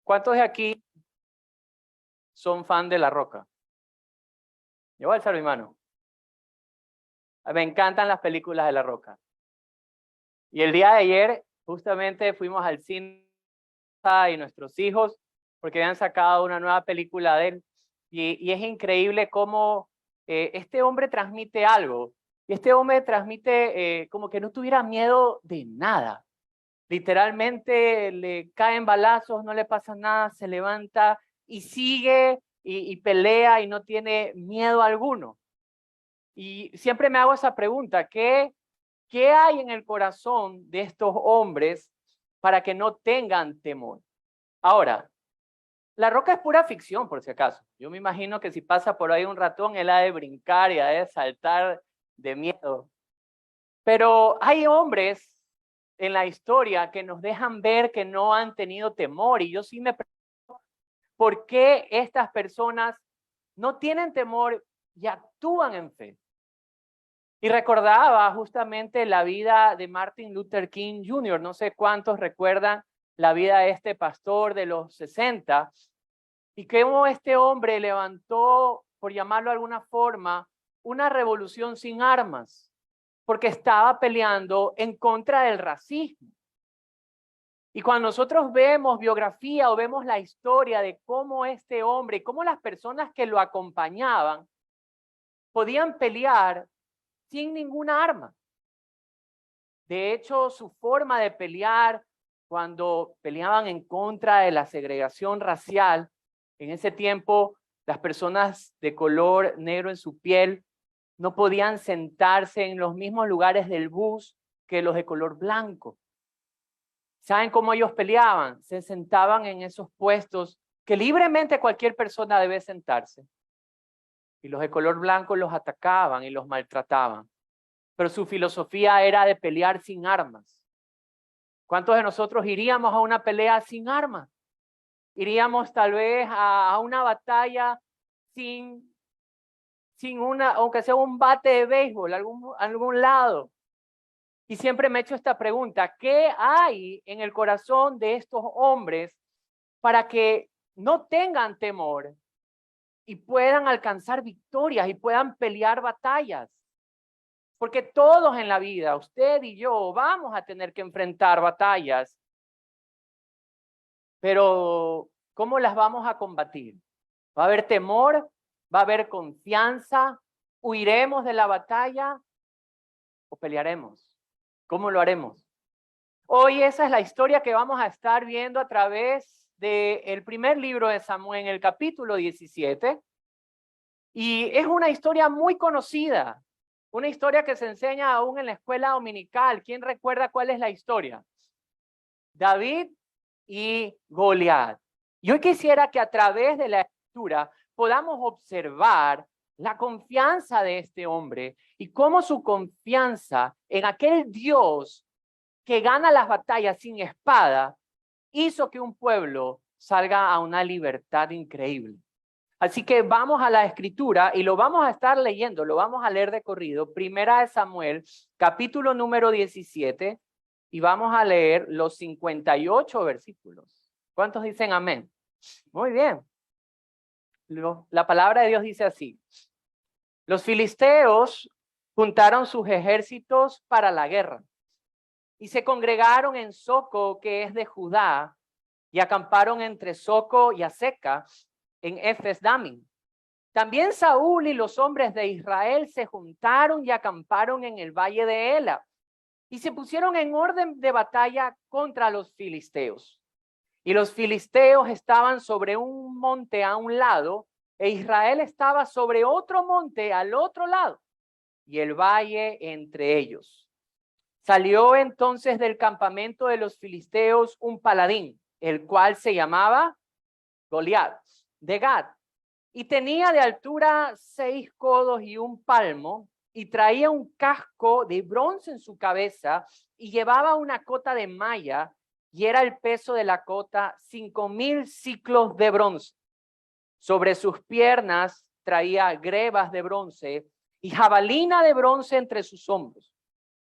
¿Cuántos de aquí son fan de La Roca? Yo voy a alzar mi mano. Me encantan las películas de La Roca. Y el día de ayer, justamente fuimos al cine y nuestros hijos, porque habían sacado una nueva película de él. Y es increíble cómo este hombre transmite algo. Y este hombre transmite como que no tuviera miedo de nada. Literalmente le caen balazos, no le pasa nada, se levanta y sigue y pelea y no tiene miedo alguno. Y siempre me hago esa pregunta, ¿qué hay en el corazón de estos hombres para que no tengan temor? Ahora, La Roca es pura ficción, por si acaso. Yo me imagino que si pasa por ahí un ratón, él ha de brincar y ha de saltar de miedo. Pero hay hombres en la historia que nos dejan ver que no han tenido temor. Y yo sí me pregunto, ¿por qué estas personas no tienen temor y actúan en fe? Y recordaba justamente la vida de Martin Luther King Jr. No sé cuántos recuerdan la vida de este pastor de los 60 y cómo este hombre levantó, por llamarlo de alguna forma, una revolución sin armas, porque estaba peleando en contra del racismo. Y cuando nosotros vemos biografía o vemos la historia de cómo este hombre y cómo las personas que lo acompañaban podían pelear sin ninguna arma. De hecho, su forma de pelear cuando peleaban en contra de la segregación racial, en ese tiempo las personas de color negro en su piel no podían sentarse en los mismos lugares del bus que los de color blanco. ¿Saben cómo ellos peleaban? Se sentaban en esos puestos que libremente cualquier persona debe sentarse. Y los de color blanco los atacaban y los maltrataban. Pero su filosofía era de pelear sin armas. ¿Cuántos de nosotros iríamos a una pelea sin armas? Iríamos tal vez a una batalla sin una, aunque sea un bate de béisbol, algún lado. Y siempre me he hecho esta pregunta, ¿qué hay en el corazón de estos hombres para que no tengan temor y puedan alcanzar victorias y puedan pelear batallas? Porque todos en la vida, usted y yo, vamos a tener que enfrentar batallas. Pero, ¿cómo las vamos a combatir? ¿Va a haber temor? ¿Va a haber confianza? ¿Huiremos de la batalla o pelearemos? ¿Cómo lo haremos? Hoy esa es la historia que vamos a estar viendo a través del primer libro de Samuel, en el capítulo 17. Y es una historia muy conocida, una historia que se enseña aún en la escuela dominical. ¿Quién recuerda cuál es la historia? David y Goliat. Y hoy quisiera que a través de la escritura podamos observar la confianza de este hombre y cómo su confianza en aquel Dios que gana las batallas sin espada hizo que un pueblo salga a una libertad increíble. Así que vamos a la escritura y lo vamos a estar leyendo, lo vamos a leer de corrido. Primera de Samuel, capítulo número 17, y vamos a leer los 58 versículos. ¿Cuántos dicen amén? Muy bien. La palabra de Dios dice así. Los filisteos juntaron sus ejércitos para la guerra y se congregaron en Soco, que es de Judá, y acamparon entre Soco y Aseca, en Efes-Damim. También Saúl y los hombres de Israel se juntaron y acamparon en el valle de Ela y se pusieron en orden de batalla contra los filisteos. Y los filisteos estaban sobre un monte a un lado e Israel estaba sobre otro monte al otro lado y el valle entre ellos. Salió entonces del campamento de los filisteos un paladín, el cual se llamaba Goliat, de Gat, y tenía de altura 6 codos y un palmo, y traía un casco de bronce en su cabeza, y llevaba una cota de malla, y era el peso de la cota 5,000 siclos de bronce. Sobre sus piernas traía grebas de bronce, y jabalina de bronce entre sus hombros.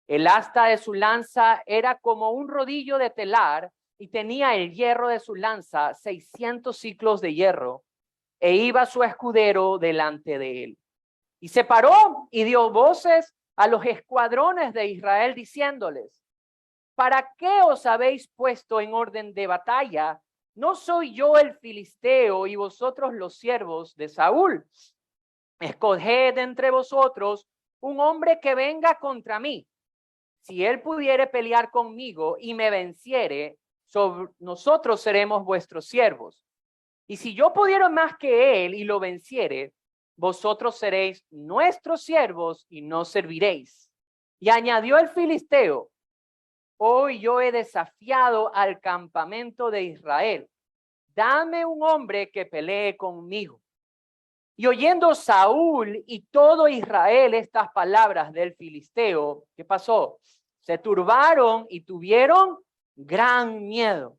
El asta de su lanza era como un rodillo de telar, y tenía el hierro de su lanza 600 siclos de hierro, e iba su escudero delante de él. Y se paró y dio voces a los escuadrones de Israel diciéndoles: ¿para qué os habéis puesto en orden de batalla? ¿No soy yo el filisteo y vosotros los siervos de Saúl? Escoged entre vosotros un hombre que venga contra mí. Si él pudiere pelear conmigo y me venciere, nosotros seremos vuestros siervos. Y si yo pudiera más que él y lo venciere, vosotros seréis nuestros siervos y no serviréis. Y añadió el filisteo: hoy yo he desafiado al campamento de Israel. Dame un hombre que pelee conmigo. Y oyendo Saúl y todo Israel estas palabras del filisteo, ¿qué pasó? Se turbaron y tuvieron gran miedo.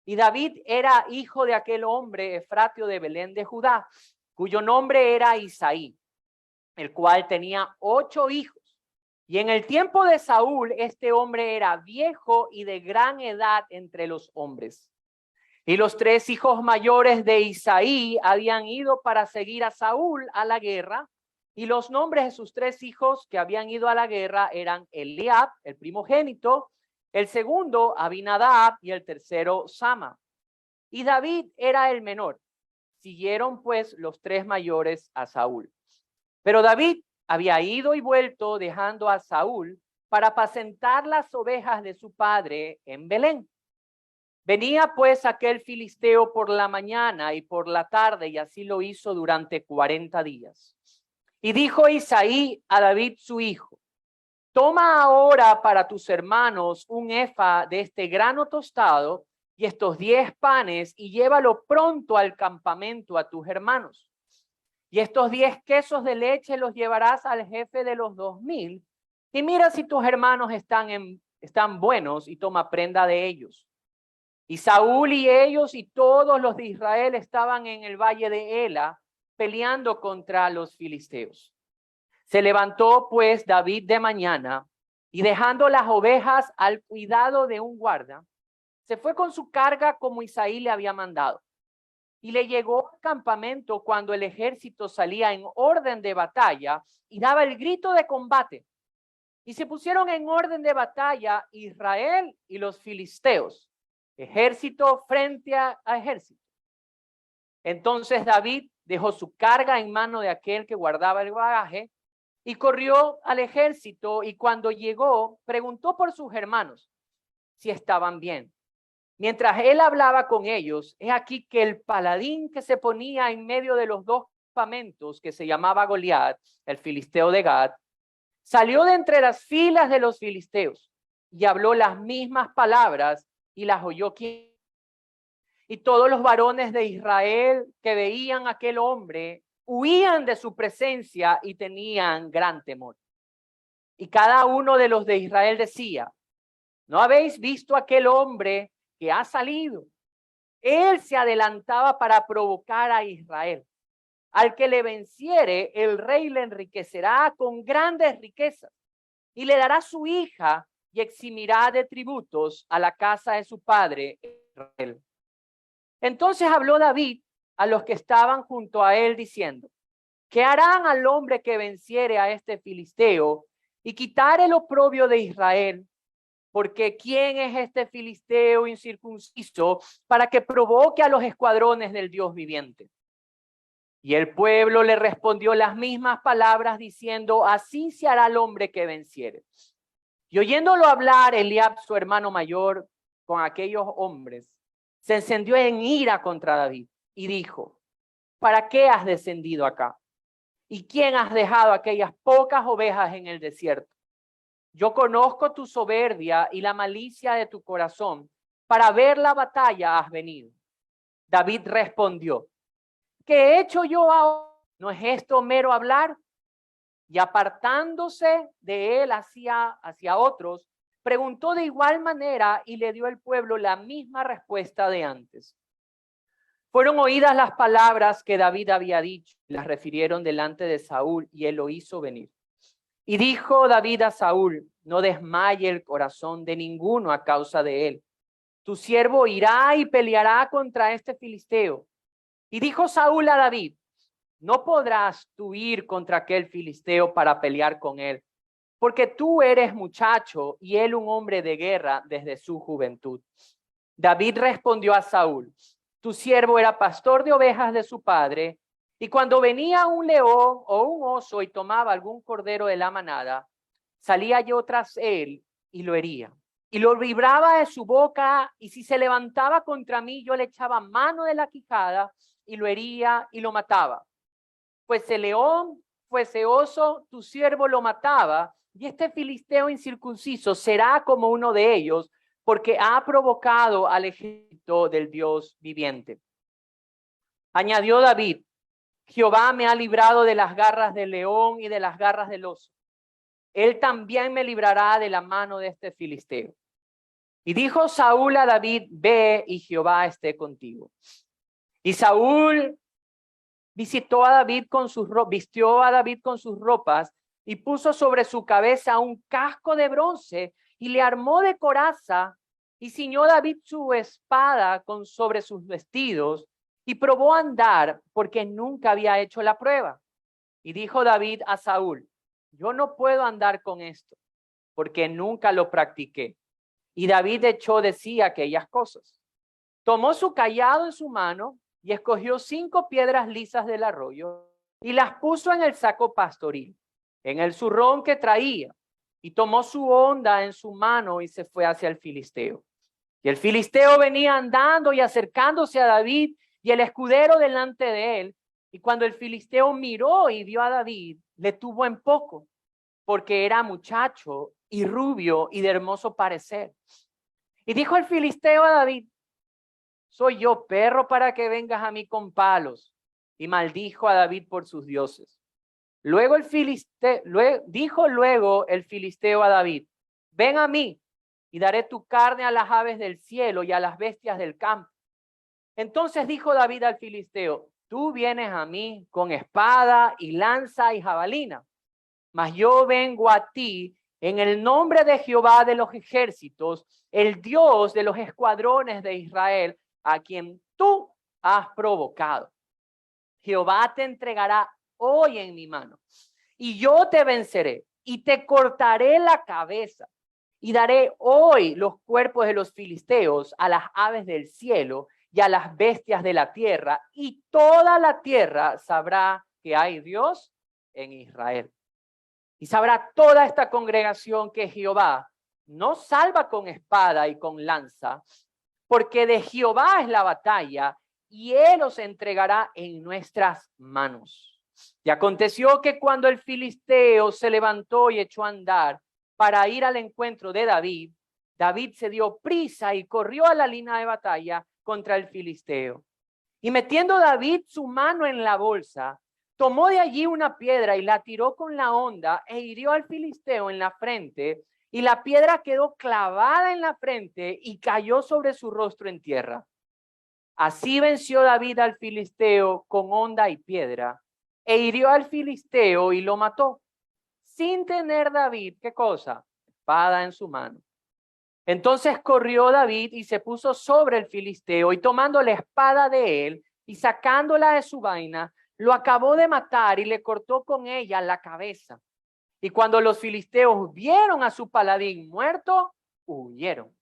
Y David era hijo de aquel hombre efratio de Belén de Judá, cuyo nombre era Isaí, el cual tenía 8 hijos. Y en el tiempo de Saúl, este hombre era viejo y de gran edad entre los hombres. Y los 3 hijos mayores de Isaí habían ido para seguir a Saúl a la guerra. Y los nombres de sus 3 hijos que habían ido a la guerra eran Eliab, el primogénito, el segundo Abinadab y el tercero Sama. Y David era el menor. Siguieron pues los 3 mayores a Saúl. Pero David había ido y vuelto dejando a Saúl para apacentar las ovejas de su padre en Belén. Venía pues aquel filisteo por la mañana y por la tarde, y así lo hizo durante 40 días. Y dijo Isaí a David su hijo: toma ahora para tus hermanos un efa de este grano tostado y estos 10 panes, y llévalo pronto al campamento a tus hermanos. Y estos 10 quesos de leche los llevarás al jefe de los 2000, y mira si tus hermanos están buenos, y toma prenda de ellos. Y Saúl y ellos y todos los de Israel estaban en el valle de Ela peleando contra los filisteos. Se levantó pues David de mañana y, dejando las ovejas al cuidado de un guarda, se fue con su carga como Isaí le había mandado. Y le llegó al campamento cuando el ejército salía en orden de batalla y daba el grito de combate. Y se pusieron en orden de batalla Israel y los filisteos, ejército frente a ejército. Entonces David dejó su carga en mano de aquel que guardaba el bagaje y corrió al ejército, y cuando llegó preguntó por sus hermanos si estaban bien. Mientras él hablaba con ellos, he aquí que el paladín que se ponía en medio de los 2 campamentos, que se llamaba Goliat, el filisteo de Gat, salió de entre las filas de los filisteos y habló las mismas palabras, y las oyó quien. Y todos los varones de Israel que veían a aquel hombre huían de su presencia y tenían gran temor. Y cada uno de los de Israel decía: ¿no habéis visto aquel hombre que ha salido? Él se adelantaba para provocar a Israel. Al que le venciere, el rey le enriquecerá con grandes riquezas y le dará su hija, y eximirá de tributos a la casa de su padre Israel. Entonces habló David a los que estaban junto a él diciendo: ¿qué harán al hombre que venciere a este filisteo y quitare el oprobio de Israel? Porque ¿quién es este filisteo incircunciso para que provoque a los escuadrones del Dios viviente? Y el pueblo le respondió las mismas palabras diciendo: así se hará al hombre que venciere. Y oyéndolo hablar Eliab, su hermano mayor, con aquellos hombres, se encendió en ira contra David y dijo: ¿para qué has descendido acá? ¿Y quién has dejado aquellas pocas ovejas en el desierto? Yo conozco tu soberbia y la malicia de tu corazón. Para ver la batalla has venido. David respondió: ¿qué he hecho yo ahora? ¿No es esto mero hablar? Y apartándose de él hacia otros, preguntó de igual manera, y le dio al pueblo la misma respuesta de antes. Fueron oídas las palabras que David había dicho, y las refirieron delante de Saúl, y él lo hizo venir. Y dijo David a Saúl: no desmaye el corazón de ninguno a causa de él, tu siervo irá y peleará contra este filisteo. Y dijo Saúl a David, no podrás tú ir contra aquel filisteo para pelear con él, porque tú eres muchacho y él un hombre de guerra desde su juventud. David respondió a Saúl, tu siervo era pastor de ovejas de su padre, y cuando venía un león o un oso y tomaba algún cordero de la manada, salía yo tras él y lo hería. Y lo libraba de su boca, y si se levantaba contra mí, yo le echaba mano de la quijada y lo hería y lo mataba. Fuese león, fuese oso, tu siervo lo mataba, y este filisteo incircunciso será como uno de ellos, porque ha provocado al ejército del Dios viviente. Añadió David, Jehová me ha librado de las garras del león y de las garras del oso. Él también me librará de la mano de este filisteo. Y dijo Saúl a David, ve y Jehová esté contigo. Y Saúl vistió a David con sus ropas y puso sobre su cabeza un casco de bronce y le armó de coraza y ciñó David su espada sobre sus vestidos y probó a andar porque nunca había hecho la prueba. Y dijo David a Saúl, yo no puedo andar con esto porque nunca lo practiqué. Y David echó de sí aquellas cosas. Tomó su cayado en su mano y escogió 5 piedras lisas del arroyo y las puso en el saco pastoril, en el zurrón que traía, y tomó su honda en su mano y se fue hacia el filisteo. Y el filisteo venía andando y acercándose a David y el escudero delante de él. Y cuando el filisteo miró y vio a David, le tuvo en poco, porque era muchacho y rubio y de hermoso parecer. Y dijo el filisteo a David, ¿soy yo perro para que vengas a mí con palos? Y maldijo a David por sus dioses. Luego dijo el filisteo a David, ven a mí y daré tu carne a las aves del cielo y a las bestias del campo. Entonces dijo David al filisteo, tú vienes a mí con espada y lanza y jabalina, mas yo vengo a ti en el nombre de Jehová de los ejércitos, el Dios de los escuadrones de Israel, a quien tú has provocado. Jehová te entregará hoy en mi mano, y yo te venceré, y te cortaré la cabeza, y daré hoy los cuerpos de los filisteos a las aves del cielo y a las bestias de la tierra, y toda la tierra sabrá que hay Dios en Israel. Y sabrá toda esta congregación que Jehová no salva con espada y con lanza, porque de Jehová es la batalla, y él os entregará en nuestras manos. Y aconteció que cuando el filisteo se levantó y echó a andar para ir al encuentro de David, David se dio prisa y corrió a la línea de batalla contra el filisteo. Y metiendo David su mano en la bolsa, tomó de allí una piedra y la tiró con la honda e hirió al filisteo en la frente, y la piedra quedó clavada en la frente y cayó sobre su rostro en tierra. Así venció David al filisteo con honda y piedra, e hirió al filisteo y lo mató, sin tener David, ¿qué cosa? Espada en su mano. Entonces corrió David y se puso sobre el filisteo, y tomando la espada de él y sacándola de su vaina, lo acabó de matar y le cortó con ella la cabeza. Y cuando los filisteos vieron a su paladín muerto, huyeron.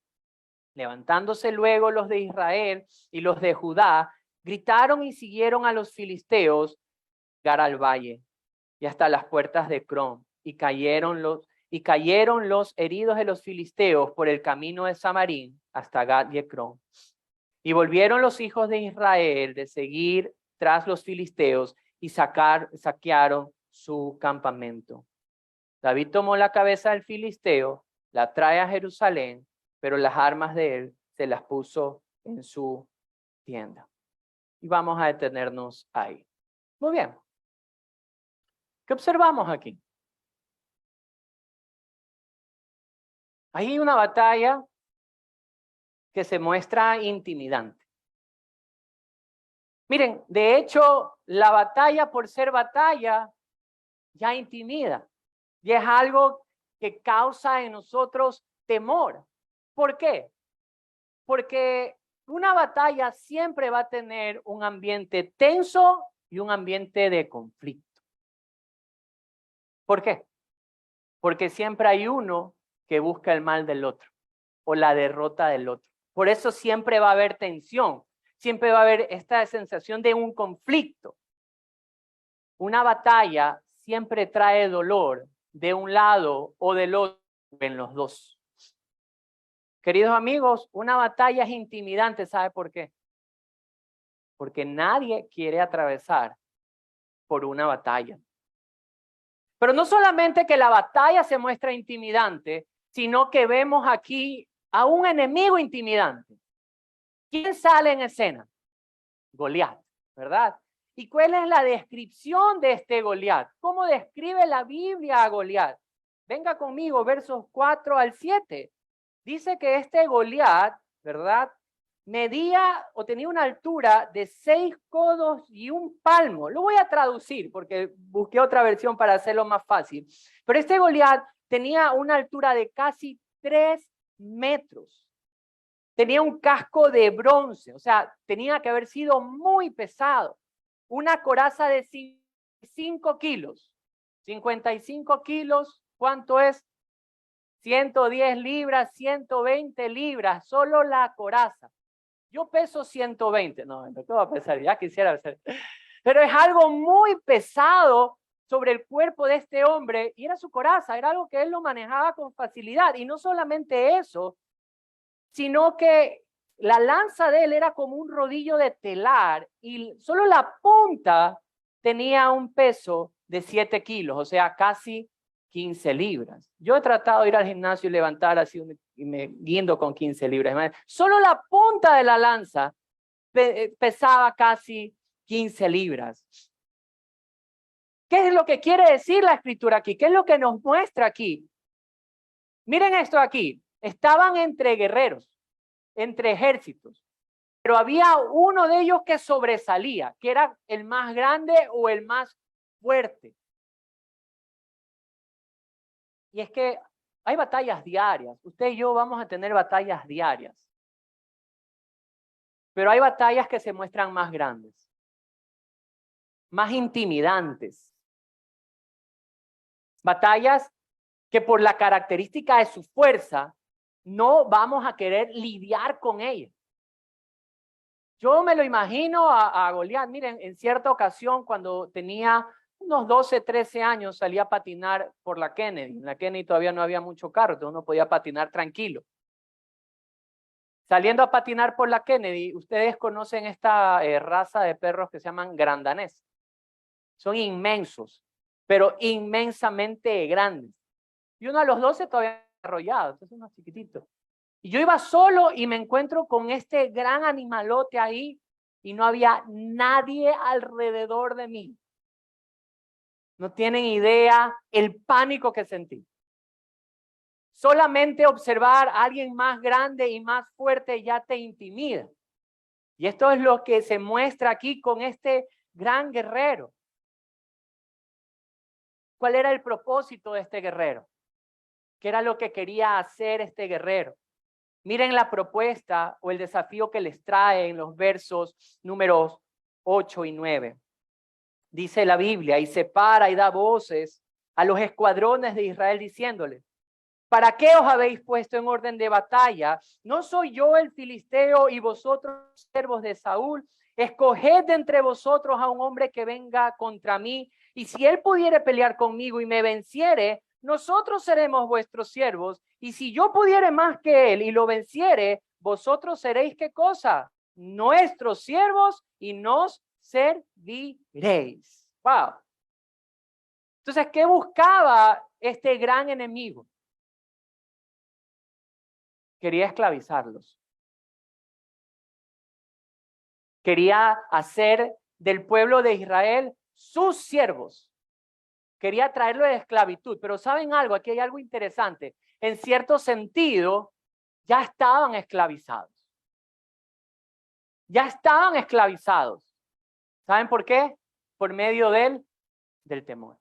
Levantándose luego los de Israel y los de Judá, gritaron y siguieron a los filisteos llegar al valle y hasta las puertas de Crom, y cayeron los heridos de los filisteos por el camino de Samarín hasta Gad y Ecrón. Y volvieron los hijos de Israel de seguir tras los filisteos y saquearon su campamento. David tomó la cabeza del filisteo, la trae a Jerusalén, pero las armas de él se las puso en su tienda. Y vamos a detenernos ahí. Muy bien. ¿Qué observamos aquí? Hay una batalla que se muestra intimidante. Miren, de hecho, la batalla por ser batalla ya intimida. Y es algo que causa en nosotros temor. ¿Por qué? Porque una batalla siempre va a tener un ambiente tenso y un ambiente de conflicto. ¿Por qué? Porque siempre hay uno que busca el mal del otro o la derrota del otro. Por eso siempre va a haber tensión, siempre va a haber esta sensación de un conflicto. Una batalla siempre trae dolor de un lado o del otro, en los dos. Queridos amigos, una batalla es intimidante, ¿sabe por qué? Porque nadie quiere atravesar por una batalla. Pero no solamente que la batalla se muestra intimidante, sino que vemos aquí a un enemigo intimidante. ¿Quién sale en escena? Goliat, ¿verdad? ¿Y cuál es la descripción de este Goliat? ¿Cómo describe la Biblia a Goliat? Venga conmigo, versos 4 al 7. Dice que este Goliat, ¿verdad? Medía o tenía una altura de 6 codos y un palmo. Lo voy a traducir porque busqué otra versión para hacerlo más fácil. Pero este Goliat tenía una altura de casi 3 metros. Tenía un casco de bronce, o sea, tenía que haber sido muy pesado. Una coraza de 5 kilos. 55 kilos, ¿cuánto es? 110 libras, 120 libras, solo la coraza. Yo peso 120, no, ¿qué va a pesar? Ya quisiera hacer. Pero es algo muy pesado sobre el cuerpo de este hombre y era su coraza, era algo que él lo manejaba con facilidad. Y no solamente eso, sino que la lanza de él era como un rodillo de telar y solo la punta tenía un peso de 7 kilos, o sea, casi 15 libras. Yo he tratado de ir al gimnasio y levantar así y me guindo con 15 libras. Solo la punta de la lanza pesaba casi 15 libras. ¿Qué es lo que quiere decir la escritura aquí? ¿Qué es lo que nos muestra aquí? Miren esto aquí. Estaban entre guerreros, entre ejércitos, pero había uno de ellos que sobresalía, que era el más grande o el más fuerte. Y es que hay batallas diarias. Usted y yo vamos a tener batallas diarias. Pero hay batallas que se muestran más grandes, más intimidantes. Batallas que por la característica de su fuerza no vamos a querer lidiar con ellas. Yo me lo imagino a Goliat. Miren, en cierta ocasión cuando tenía unos 12, 13 años salí a patinar por la Kennedy. En la Kennedy todavía no había mucho carro, entonces uno podía patinar tranquilo. Saliendo a patinar por la Kennedy, ustedes conocen esta raza de perros que se llaman Gran Danés. Son inmensos, pero inmensamente grandes. Y uno a los 12 todavía desarrollado, entonces uno chiquitito. Y yo iba solo y me encuentro con este gran animalote ahí y no había nadie alrededor de mí. No tienen idea el pánico que sentí. Solamente observar a alguien más grande y más fuerte ya te intimida. Y esto es lo que se muestra aquí con este gran guerrero. ¿Cuál era el propósito de este guerrero? ¿Qué era lo que quería hacer este guerrero? Miren la propuesta o el desafío que les trae en los versos números 8 y 9. Dice la Biblia, y separa y da voces a los escuadrones de Israel diciéndoles: ¿para qué os habéis puesto en orden de batalla? ¿No soy yo el filisteo y vosotros siervos de Saúl? Escoged de entre vosotros a un hombre que venga contra mí, y si él pudiere pelear conmigo y me venciere, nosotros seremos vuestros siervos, y si yo pudiere más que él y lo venciere, vosotros seréis ¿qué cosa? Nuestros siervos y nos serviréis. Wow. Entonces, ¿qué buscaba este gran enemigo? Quería esclavizarlos. Quería hacer del pueblo de Israel sus siervos. Quería traerlo de esclavitud. Pero ¿saben algo? Aquí hay algo interesante. En cierto sentido, ya estaban esclavizados. Ya estaban esclavizados. ¿Saben por qué? Por medio del temor.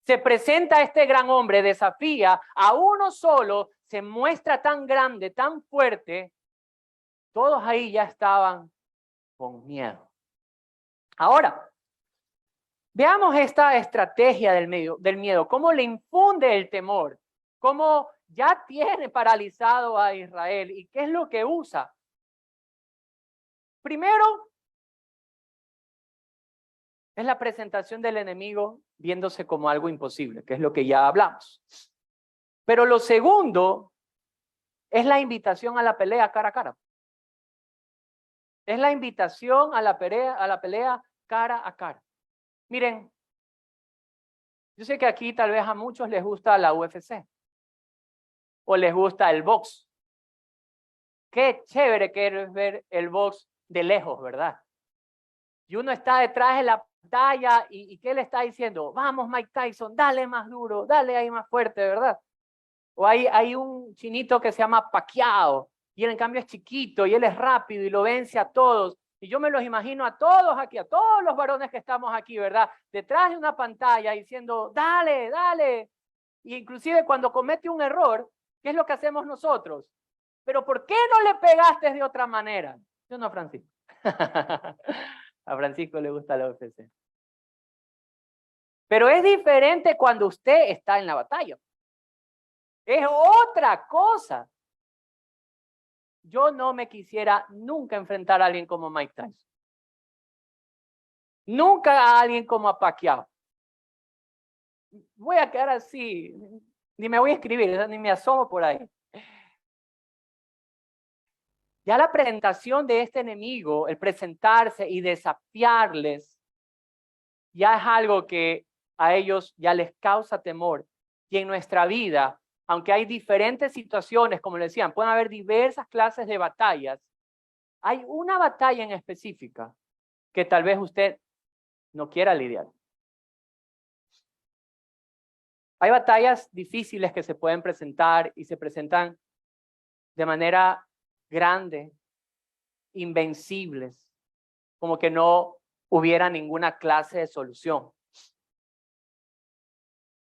Se presenta este gran hombre, desafía a uno solo, se muestra tan grande, tan fuerte. Todos ahí ya estaban con miedo. Ahora, veamos esta estrategia del miedo, cómo le infunde el temor, cómo ya tiene paralizado a Israel y qué es lo que usa. Primero, es la presentación del enemigo viéndose como algo imposible, que es lo que ya hablamos. Pero lo segundo es la invitación a la pelea cara a cara. Es la invitación a la pelea cara a cara. Miren, yo sé que aquí tal vez a muchos les gusta la UFC o les gusta el box. Qué chévere que es ver el box de lejos, ¿verdad? Y uno está detrás de la pantalla y ¿qué le está diciendo? Vamos, Mike Tyson, dale más duro, dale ahí más fuerte, ¿verdad? O hay un chinito que se llama Pacquiao y él en cambio es chiquito y él es rápido y lo vence a todos. Y yo me los imagino a todos aquí, a todos los varones que estamos aquí, ¿verdad? Detrás de una pantalla diciendo, dale, dale. Y inclusive cuando comete un error, ¿qué es lo que hacemos nosotros? Pero ¿por qué no le pegaste de otra manera? Yo no, Francisco. A Francisco le gusta la UFC. Pero es diferente cuando usted está en la batalla. Es otra cosa. Yo no me quisiera nunca enfrentar a alguien como Mike Tyson. Nunca a alguien como a Pacquiao. Voy a quedar así. Ni me voy a escribir, ni me asomo por ahí. Ya la presentación de este enemigo, el presentarse y desafiarles, ya es algo que a ellos ya les causa temor. Y en nuestra vida, aunque hay diferentes situaciones, como le decían, pueden haber diversas clases de batallas, hay una batalla en específica que tal vez usted no quiera lidiar. Hay batallas difíciles que se pueden presentar y se presentan de manera grande, invencibles, como que no hubiera ninguna clase de solución.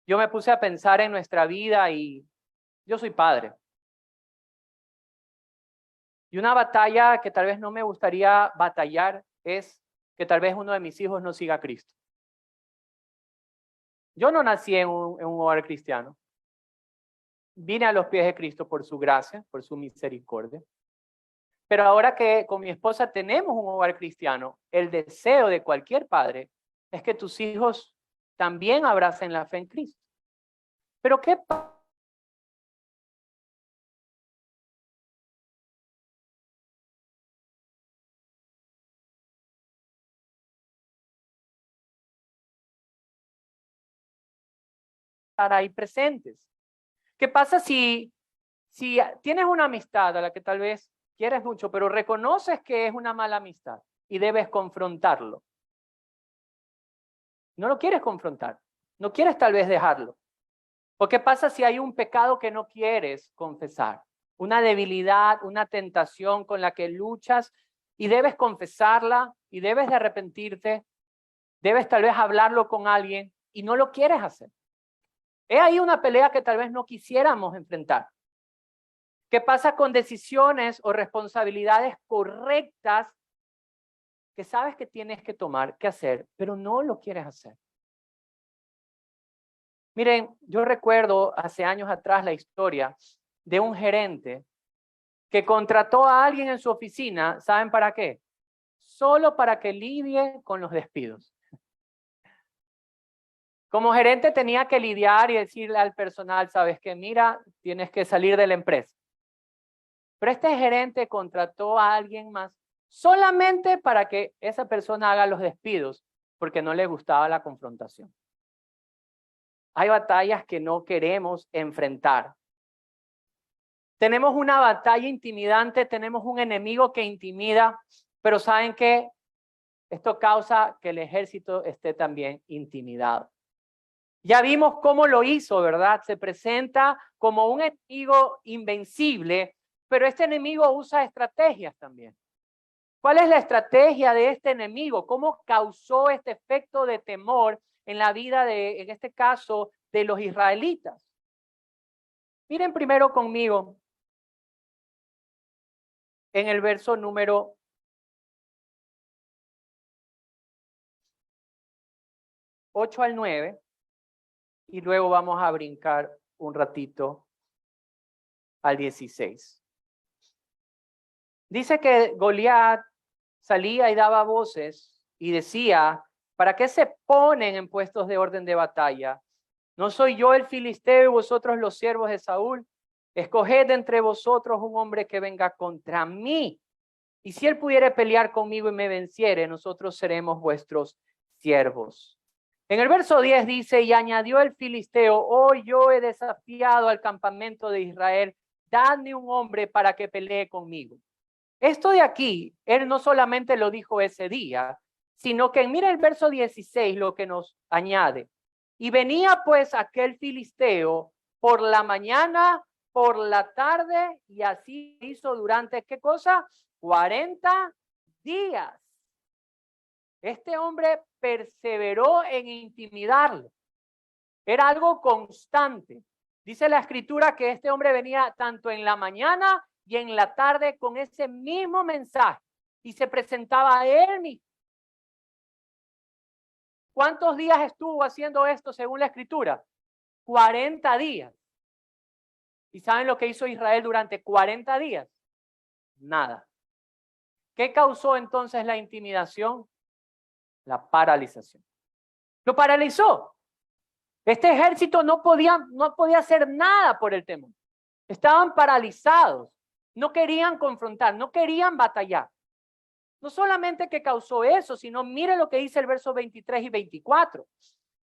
Yo me puse a pensar en nuestra vida y yo soy padre. Y una batalla que tal vez no me gustaría batallar es que tal vez uno de mis hijos no siga a Cristo. Yo no nací en un hogar cristiano. Vine a los pies de Cristo por su gracia, por su misericordia. Pero ahora que con mi esposa tenemos un hogar cristiano, el deseo de cualquier padre es que tus hijos también abracen la fe en Cristo. Pero ¿qué estar ahí presentes? ¿Qué pasa si tienes una amistad a la que tal vez quieres mucho, pero reconoces que es una mala amistad y debes confrontarlo? No lo quieres confrontar, no quieres tal vez dejarlo. ¿O qué pasa si hay un pecado que no quieres confesar? Una debilidad, una tentación con la que luchas y debes confesarla y debes de arrepentirte, debes tal vez hablarlo con alguien y no lo quieres hacer. He ahí una pelea que tal vez no quisiéramos enfrentar. ¿Qué pasa con decisiones o responsabilidades correctas que sabes que tienes que tomar, que hacer, pero no lo quieres hacer? Miren, yo recuerdo hace años atrás la historia de un gerente que contrató a alguien en su oficina, ¿saben para qué? Solo para que lidie con los despidos. Como gerente tenía que lidiar y decirle al personal, ¿sabes qué? Mira, tienes que salir de la empresa. Pero este gerente contrató a alguien más solamente para que esa persona haga los despidos, porque no le gustaba la confrontación. Hay batallas que no queremos enfrentar. Tenemos una batalla intimidante, tenemos un enemigo que intimida, pero ¿saben qué? Esto causa que el ejército esté también intimidado. Ya vimos cómo lo hizo, ¿verdad? Se presenta como un enemigo invencible, pero este enemigo usa estrategias también. ¿Cuál es la estrategia de este enemigo? ¿Cómo causó este efecto de temor en la vida de, en este caso, de los israelitas. Miren primero conmigo en el verso número 8 al 9, y luego vamos a brincar un ratito al 16. Dice que Goliat salía y daba voces y decía, ¿para qué se ponen en puestos de orden de batalla? ¿No soy yo el filisteo y vosotros los siervos de Saúl? Escoged entre vosotros un hombre que venga contra mí. Y si él pudiere pelear conmigo y me venciere, nosotros seremos vuestros siervos. En el verso 10 dice, y añadió el filisteo, hoy yo he desafiado al campamento de Israel, dadme un hombre para que pelee conmigo. Esto de aquí, él no solamente lo dijo ese día, sino que mira el verso 16 lo que nos añade. Y venía pues aquel filisteo por la mañana, por la tarde, y así hizo durante, ¿qué cosa? 40 días. Este hombre perseveró en intimidarlo. Era algo constante. Dice la escritura que este hombre venía tanto en la mañana y en la tarde con ese mismo mensaje y se presentaba a él mismo. ¿Cuántos días estuvo haciendo esto según la escritura? 40 días. ¿Y saben lo que hizo Israel durante 40 días? Nada. ¿Qué causó entonces la intimidación? La paralización. Lo paralizó. Este ejército no podía hacer nada por el temor. Estaban paralizados. No querían confrontar, no querían batallar. No solamente que causó eso, sino mire lo que dice el verso 23 y 24.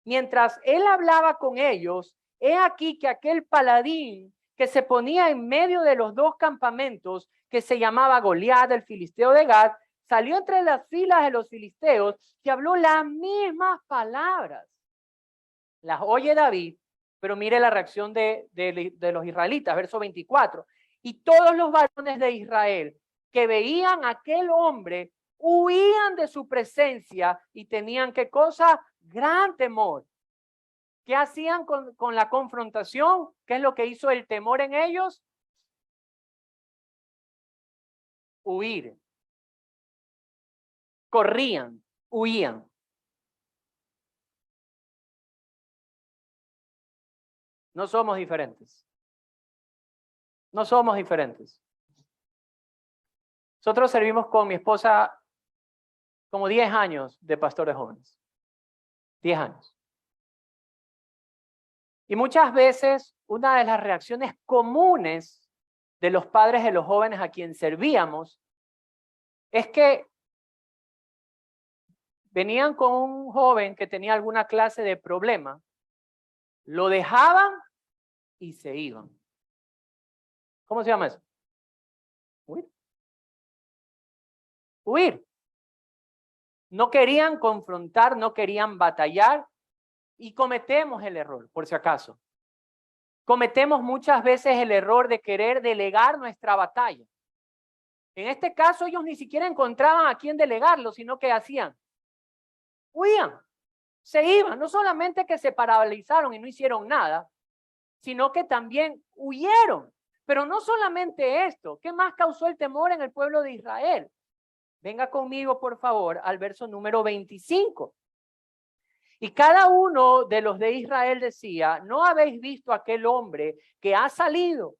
Mientras él hablaba con ellos, he aquí que aquel paladín que se ponía en medio de los dos campamentos, que se llamaba Goliat, el filisteo de Gad, salió entre las filas de los filisteos y habló las mismas palabras. Las oye David, pero mire la reacción de los israelitas, verso 24. Y todos los varones de Israel que veían a aquel hombre huían de su presencia y tenían, ¿qué cosa? Gran temor. ¿Qué hacían con la confrontación? ¿Qué es lo que hizo el temor en ellos? Huir. Corrían, huían. No somos diferentes. No somos diferentes. Nosotros servimos con mi esposa como 10 años de pastores jóvenes. 10 años. Y muchas veces una de las reacciones comunes de los padres de los jóvenes a quien servíamos es que venían con un joven que tenía alguna clase de problema, lo dejaban y se iban. ¿Cómo se llama eso? Huir. Huir. No querían confrontar, no querían batallar y cometemos el error, por si acaso. Cometemos muchas veces el error de querer delegar nuestra batalla. En este caso ellos ni siquiera encontraban a quién delegarlo, sino que hacían. Huían, se iban, no solamente que se paralizaron y no hicieron nada, sino que también huyeron. Pero no solamente esto, ¿qué más causó el temor en el pueblo de Israel? Venga conmigo, por favor, al verso número 25. Y cada uno de los de Israel decía, ¿no habéis visto aquel hombre que ha salido?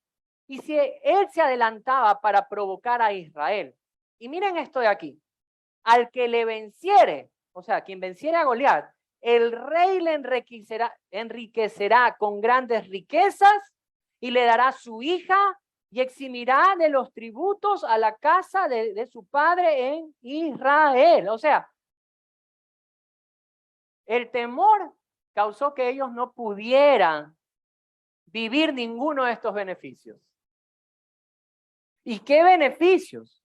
Y si él se adelantaba para provocar a Israel. Y miren esto de aquí. Al que le venciere, o sea, quien venciere a Goliat, el rey le enriquecerá con grandes riquezas y le dará su hija y eximirá de los tributos a la casa de su padre en Israel. O sea, el temor causó que ellos no pudieran vivir ninguno de estos beneficios. ¿Y qué beneficios?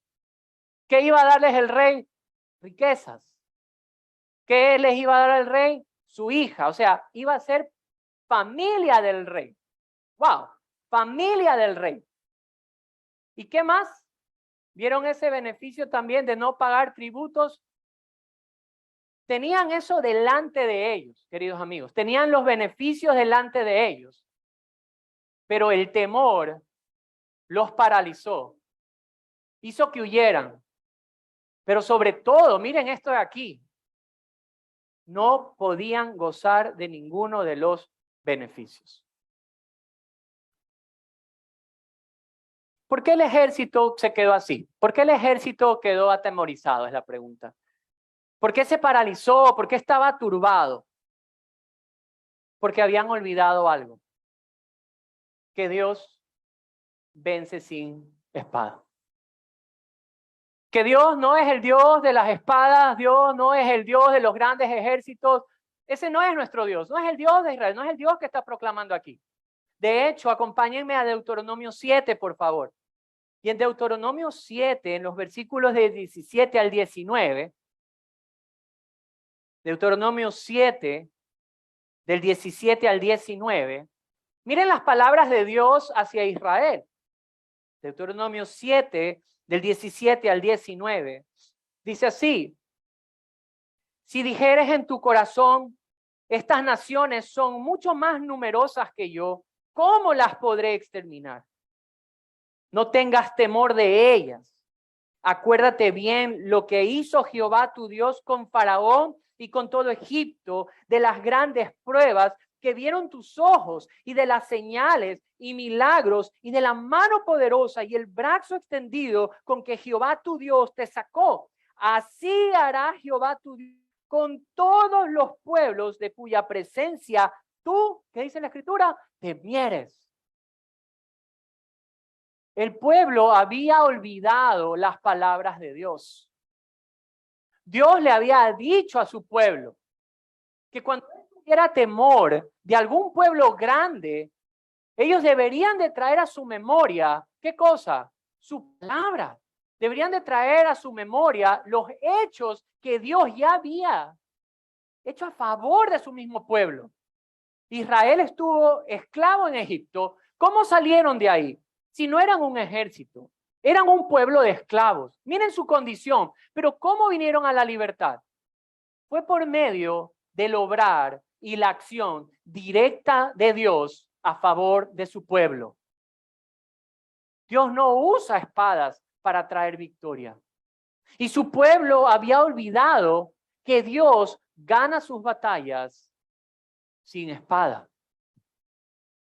¿Qué iba a darles el rey? Riquezas. ¿Qué les iba a dar el rey? Su hija. O sea, iba a ser familia del rey. ¡Wow! Familia del rey. ¿Y qué más? ¿Vieron ese beneficio también de no pagar tributos? tenían eso delante de ellos, queridos amigos. Tenían los beneficios delante de ellos. Pero el temor los paralizó. Hizo que huyeran. Pero sobre todo, miren esto de aquí. No podían gozar de ninguno de los beneficios. ¿Por qué el ejército se quedó así? ¿Por qué el ejército quedó atemorizado? Es la pregunta. ¿Por qué se paralizó? ¿Por qué estaba turbado? Porque habían olvidado algo. Que Dios vence sin espada. Que Dios no es el Dios de las espadas, Dios no es el Dios de los grandes ejércitos. Ese no es nuestro Dios, no es el Dios de Israel, no es el Dios que está proclamando aquí. De hecho, acompáñenme a Deuteronomio 7, por favor. Y en Deuteronomio 7, en los versículos de 17 al 19, Deuteronomio 7, del 17 al 19, miren las palabras de Dios hacia Israel. Deuteronomio 7, del 17 al 19, dice así: si dijeres en tu corazón, estas naciones son mucho más numerosas que yo, ¿cómo las podré exterminar? No tengas temor de ellas. Acuérdate bien lo que hizo Jehová tu Dios con Faraón y con todo Egipto, de las grandes pruebas que vieron tus ojos y de las señales y milagros y de la mano poderosa y el brazo extendido con que Jehová tu Dios te sacó. Así hará Jehová tu Dios con todos los pueblos de cuya presencia tú, ¿qué dice la Escritura?, temieres. El pueblo había olvidado las palabras de Dios. Dios le había dicho a su pueblo que cuando tuviera temor de algún pueblo grande, ellos deberían de traer a su memoria, ¿qué cosa? Su palabra. Deberían de traer a su memoria los hechos que Dios ya había hecho a favor de su mismo pueblo. Israel estuvo esclavo en Egipto. ¿Cómo salieron de ahí? Si no eran un ejército, eran un pueblo de esclavos. Miren su condición, pero ¿cómo vinieron a la libertad? Fue por medio del obrar y la acción directa de Dios a favor de su pueblo. Dios no usa espadas para traer victoria. Y su pueblo había olvidado que Dios gana sus batallas sin espada.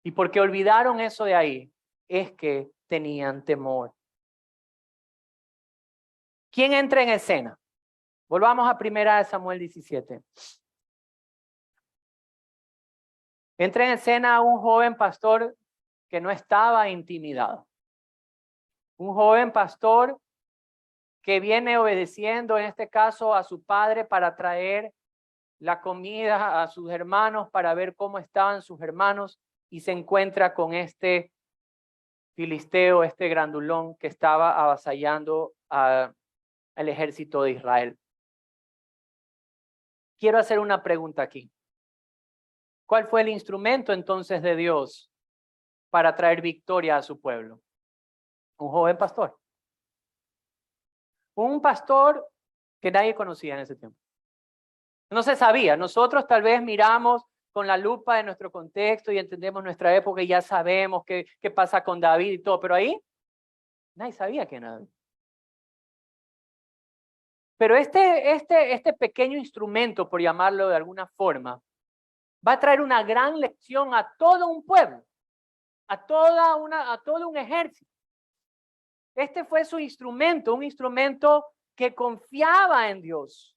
Y porque olvidaron eso de ahí, es que tenían temor. ¿Quién entra en escena? Volvamos a 1 Samuel 17. Entra en escena un joven pastor que no estaba intimidado. Un joven pastor que viene obedeciendo, en este caso, a su padre para traer la comida a sus hermanos, para ver cómo estaban sus hermanos, y se encuentra con este filisteo, este grandulón que estaba avasallando al ejército de Israel. Quiero hacer una pregunta aquí. ¿Cuál fue el instrumento entonces de Dios para traer victoria a su pueblo? Un joven pastor. Un pastor que nadie conocía en ese tiempo. No se sabía. Nosotros tal vez miramos con la lupa de nuestro contexto y entendemos nuestra época y ya sabemos qué pasa con David y todo, pero ahí nadie sabía quién era David. Pero este pequeño instrumento, por llamarlo de alguna forma, va a traer una gran lección a todo un pueblo, a todo un ejército. Este fue su instrumento, un instrumento que confiaba en Dios.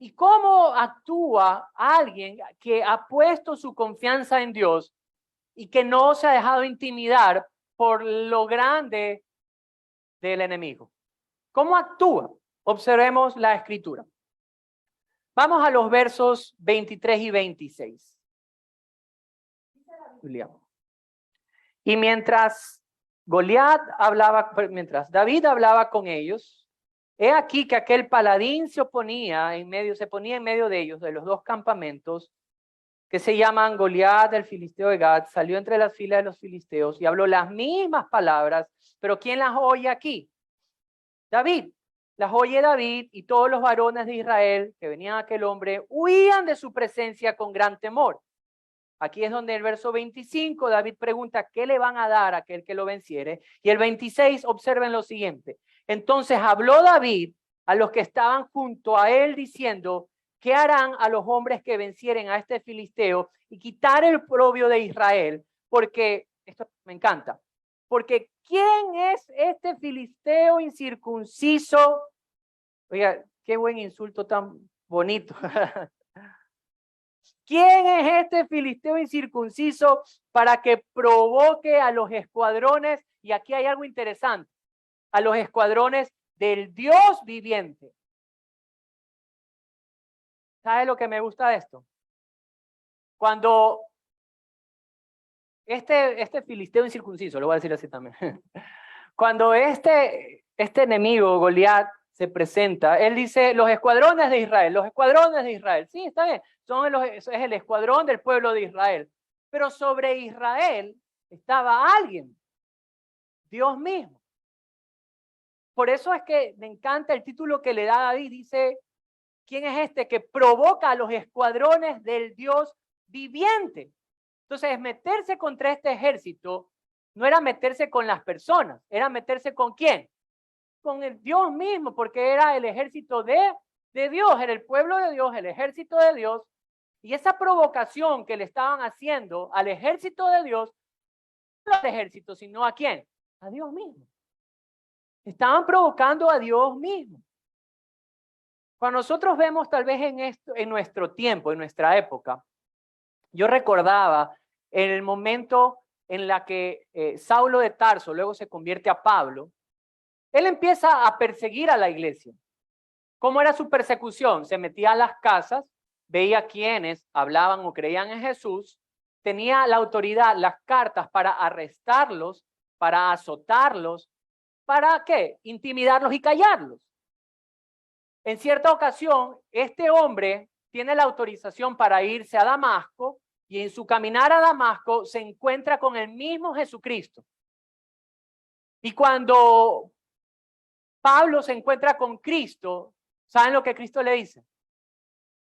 ¿Y cómo actúa alguien que ha puesto su confianza en Dios y que no se ha dejado intimidar por lo grande del enemigo? ¿Cómo actúa? Observemos la escritura. Vamos a los versos 23 y 26. Y mientras David hablaba con ellos, he aquí que aquel paladín se ponía en medio de ellos, de los dos campamentos, que se llaman Goliat, el filisteo de Gat, salió entre las filas de los filisteos y habló las mismas palabras, pero ¿quién las oye aquí? David. las oye David y todos los varones de Israel que venían a aquel hombre huían de su presencia con gran temor. Aquí es donde el verso 25 David pregunta qué le van a dar a aquel que lo venciere. Y el 26 observen lo siguiente. Entonces habló David a los que estaban junto a él diciendo, ¿qué harán a los hombres que vencieren a este filisteo y quitar el oprobio de Israel? Porque, esto me encanta, porque ¿quién es este filisteo incircunciso? Oiga, qué buen insulto tan bonito. ¿Quién es este filisteo incircunciso para que provoque a los escuadrones? Y aquí hay algo interesante, a los escuadrones del Dios viviente. ¿Sabe lo que me gusta de esto? Cuando este filisteo incircunciso, lo voy a decir así también, cuando este enemigo, Goliat, se presenta, él dice, los escuadrones de Israel, los escuadrones de Israel. Sí, está bien, es el escuadrón del pueblo de Israel. Pero sobre Israel estaba alguien, Dios mismo. Por eso es que me encanta el título que le da David, dice, ¿quién es este que provoca a los escuadrones del Dios viviente? Entonces, meterse contra este ejército no era meterse con las personas, era meterse con ¿quién? Con el Dios mismo, porque era el ejército de Dios, era el pueblo de Dios, el ejército de Dios. Y esa provocación que le estaban haciendo al ejército de Dios, no al ejército, sino ¿a quién? A Dios mismo. Estaban provocando a Dios mismo. Cuando nosotros vemos tal vez en esto, en nuestro tiempo, en nuestra época, yo recordaba en el momento en la que Saulo de Tarso luego se convierte a Pablo, él empieza a perseguir a la iglesia. ¿Cómo era su persecución? Se metía a las casas, veía quienes hablaban o creían en Jesús, tenía la autoridad, las cartas para arrestarlos, para azotarlos, ¿para qué? Intimidarlos y callarlos. En cierta ocasión, este hombre tiene la autorización para irse a Damasco y en su caminar a Damasco se encuentra con el mismo Jesucristo. Y cuando Pablo se encuentra con Cristo, ¿saben lo que Cristo le dice?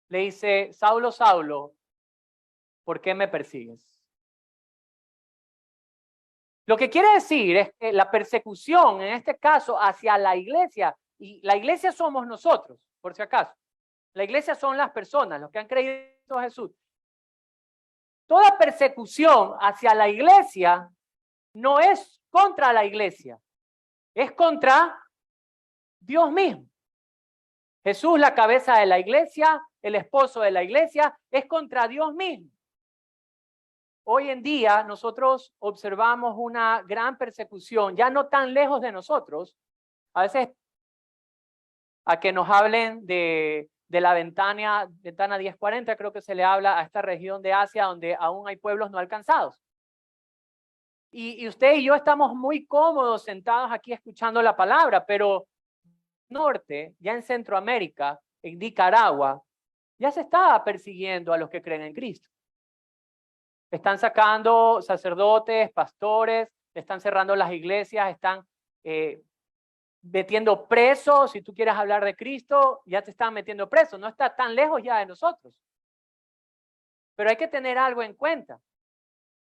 Le dice, Saulo, Saulo, ¿por qué me persigues? Lo que quiere decir es que la persecución, en este caso, hacia la iglesia, y la iglesia somos nosotros, por si acaso. La iglesia son las personas, los que han creído en Jesús. Toda persecución hacia la iglesia no es contra la iglesia, es contra Dios mismo. Jesús, la cabeza de la iglesia, el esposo de la iglesia, es contra Dios mismo. Hoy en día nosotros observamos una gran persecución, ya no tan lejos de nosotros. A veces a que nos hablen de la ventana 1040, creo que se le habla a esta región de Asia donde aún hay pueblos no alcanzados. Y usted y yo estamos muy cómodos sentados aquí escuchando la palabra, pero norte, ya en Centroamérica, en Nicaragua, ya se está persiguiendo a los que creen en Cristo. Están sacando sacerdotes, pastores, están cerrando las iglesias, están metiendo presos. Si tú quieres hablar de Cristo, ya te están metiendo preso. No está tan lejos ya de nosotros. Pero hay que tener algo en cuenta,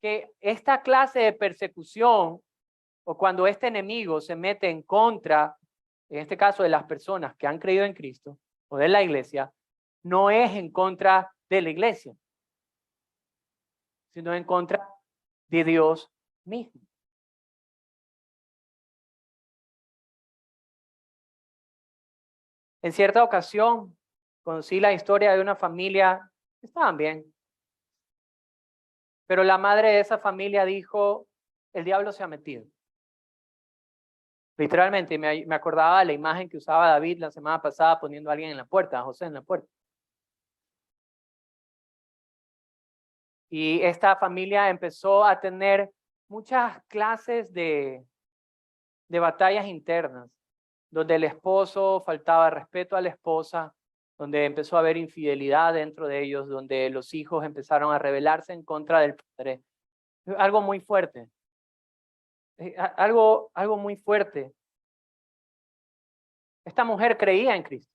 que esta clase de persecución o cuando este enemigo se mete en contra, en este caso de las personas que han creído en Cristo o de la iglesia, no es en contra de la iglesia, sino en contra de Dios mismo. En cierta ocasión conocí la historia de una familia que estaban bien, pero la madre de esa familia dijo, el diablo se ha metido. Literalmente, me acordaba de la imagen que usaba David la semana pasada poniendo a alguien en la puerta, a José en la puerta. Y esta familia empezó a tener muchas clases de batallas internas, donde el esposo faltaba respeto a la esposa, donde empezó a haber infidelidad dentro de ellos, donde los hijos empezaron a rebelarse en contra del padre. Algo muy fuerte. Algo muy fuerte. Esta mujer creía en Cristo.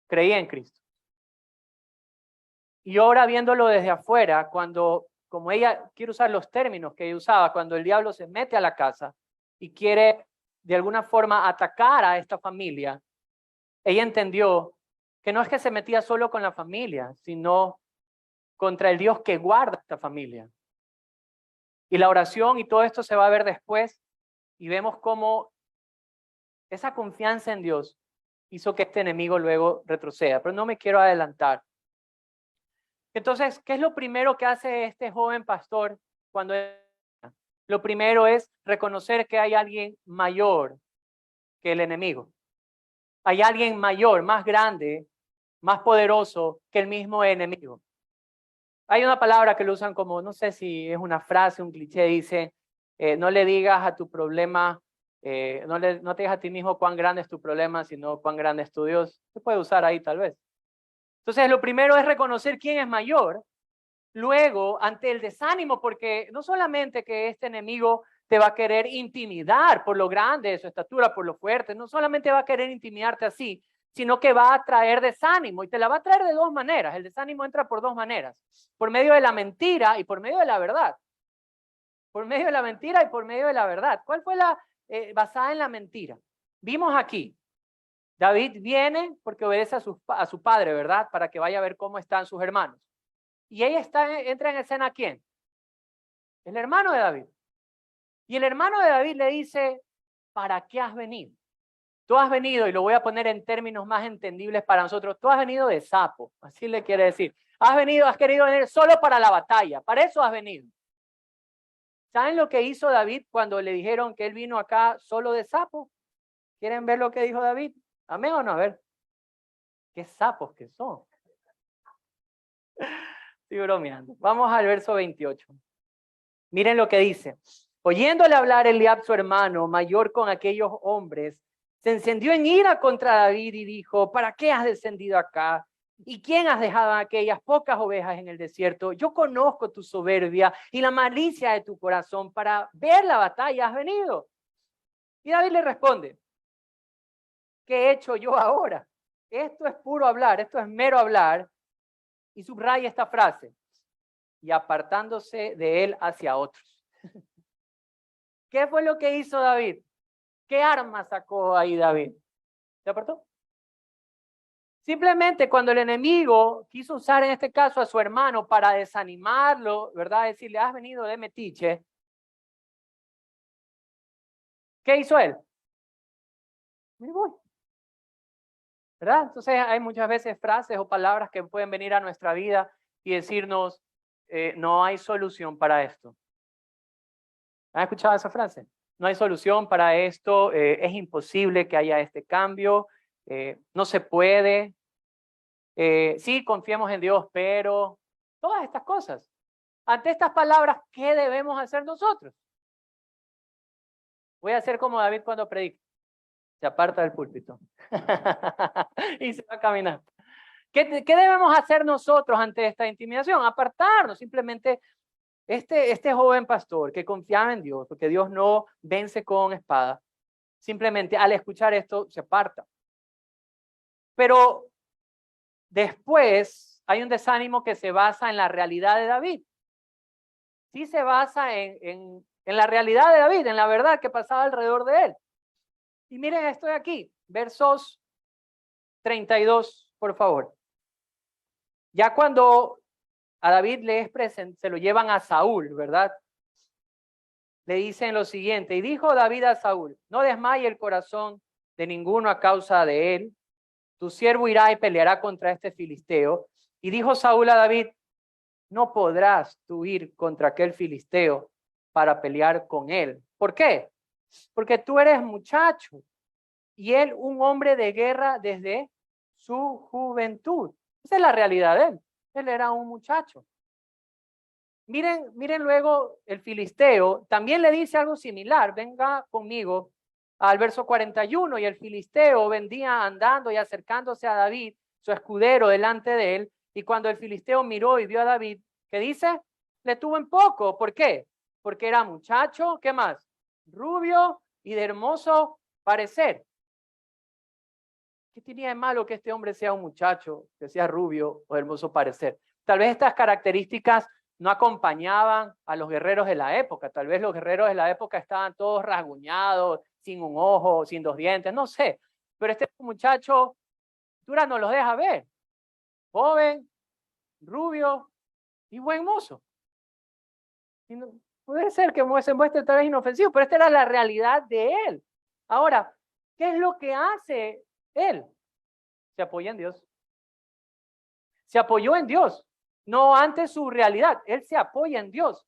Creía en Cristo. Y ahora viéndolo desde afuera, cuando, como ella, quiere usar los términos que ella usaba, cuando el diablo se mete a la casa y quiere de alguna forma atacar a esta familia, ella entendió que no es que se metía solo con la familia, sino contra el Dios que guarda esta familia. Y la oración y todo esto se va a ver después y vemos cómo esa confianza en Dios hizo que este enemigo luego retroceda. Pero no me quiero adelantar. Entonces, ¿qué es lo primero que hace este joven pastor cuando lo primero es reconocer que hay alguien mayor que el enemigo? Hay alguien mayor, más grande, más poderoso que el mismo enemigo. Hay una palabra que lo usan como, no sé si es una frase, un cliché, dice, no le digas a tu problema, no te digas a ti mismo cuán grande es tu problema, sino cuán grande es tu Dios. Se puede usar ahí tal vez. Entonces, lo primero es reconocer quién es mayor. Luego, ante el desánimo, porque no solamente que este enemigo te va a querer intimidar por lo grande de su estatura, por lo fuerte, no solamente va a querer intimidarte así, sino que va a traer desánimo y te la va a traer de dos maneras. El desánimo entra por dos maneras, por medio de la mentira y por medio de la verdad. Por medio de la mentira y por medio de la verdad. ¿Cuál fue la basada en la mentira? Vimos aquí, David viene porque obedece a su padre, ¿verdad? Para que vaya a ver cómo están sus hermanos. Y ella entra en escena, ¿quién? El hermano de David. Y el hermano de David le dice, ¿para qué has venido? Tú has venido, y lo voy a poner en términos más entendibles para nosotros, tú has venido de sapo, así le quiere decir. Has querido venir solo para la batalla, para eso has venido. ¿Saben lo que hizo David cuando le dijeron que él vino acá solo de sapo? ¿Quieren ver lo que dijo David? ¿Amén o no? A ver. ¿Qué sapos que son? Estoy bromeando. Vamos al verso 28. Miren lo que dice. Oyéndole hablar Eliab, su hermano, mayor con aquellos hombres, se encendió en ira contra David y dijo, ¿para qué has descendido acá? ¿Y quién has dejado aquellas pocas ovejas en el desierto? Yo conozco tu soberbia y la malicia de tu corazón. Para ver la batalla has venido. Y David le responde, ¿qué he hecho yo ahora? Esto es puro hablar, esto es mero hablar. Y subraya esta frase, y apartándose de él hacia otros. ¿Qué fue lo que hizo David? ¿Qué arma sacó ahí David? ¿Se apartó? Simplemente cuando el enemigo quiso usar en este caso a su hermano para desanimarlo, ¿verdad? Decirle, has venido de metiche. ¿Qué hizo él? Me voy. ¿Verdad? Entonces hay muchas veces frases o palabras que pueden venir a nuestra vida y decirnos, no hay solución para esto. ¿Han escuchado esa frase? No hay solución para esto, es imposible que haya este cambio, no se puede. Sí, confiemos en Dios, pero todas estas cosas. Ante estas palabras, ¿qué debemos hacer nosotros? Voy a hacer como David cuando predica. Se aparta del púlpito y se va a caminar. ¿Qué debemos hacer nosotros ante esta intimidación? Apartarnos, simplemente. Este joven pastor que confiaba en Dios, porque Dios no vence con espada, simplemente al escuchar esto se aparta. Pero después hay un desánimo que se basa en la realidad de David. Sí se basa en la realidad de David, en la verdad que pasaba alrededor de él. Y miren, estoy aquí, versos 32, por favor. Ya cuando a David se lo llevan a Saúl, ¿verdad? Le dicen lo siguiente, y dijo David a Saúl, no desmaye el corazón de ninguno a causa de él, tu siervo irá y peleará contra este filisteo. Y dijo Saúl a David, no podrás tú ir contra aquel filisteo para pelear con él. ¿Por qué? Porque tú eres muchacho y él un hombre de guerra desde su juventud. Esa es la realidad de él. Él era un muchacho. Miren luego el filisteo, también le dice algo similar, venga conmigo al verso 41, y el filisteo vendía andando y acercándose a David, su escudero, delante de él, y cuando el filisteo miró y vio a David, ¿qué dice? Le tuvo en poco, ¿por qué? Porque era muchacho, ¿qué más? Rubio y de hermoso parecer. ¿Qué tenía de malo que este hombre sea un muchacho, que sea rubio o hermoso parecer? Tal vez estas características no acompañaban a los guerreros de la época. Tal vez los guerreros de la época estaban todos rasguñados, sin un ojo, sin dos dientes, no sé. Pero este muchacho, Dura nos los deja ver. Joven, rubio y buen mozo. Y no, puede ser que se muestre tal vez inofensivo, pero esta era la realidad de él. Ahora, ¿qué es lo que hace él? Se apoya en Dios. Se apoyó en Dios, no ante su realidad. Él se apoya en Dios.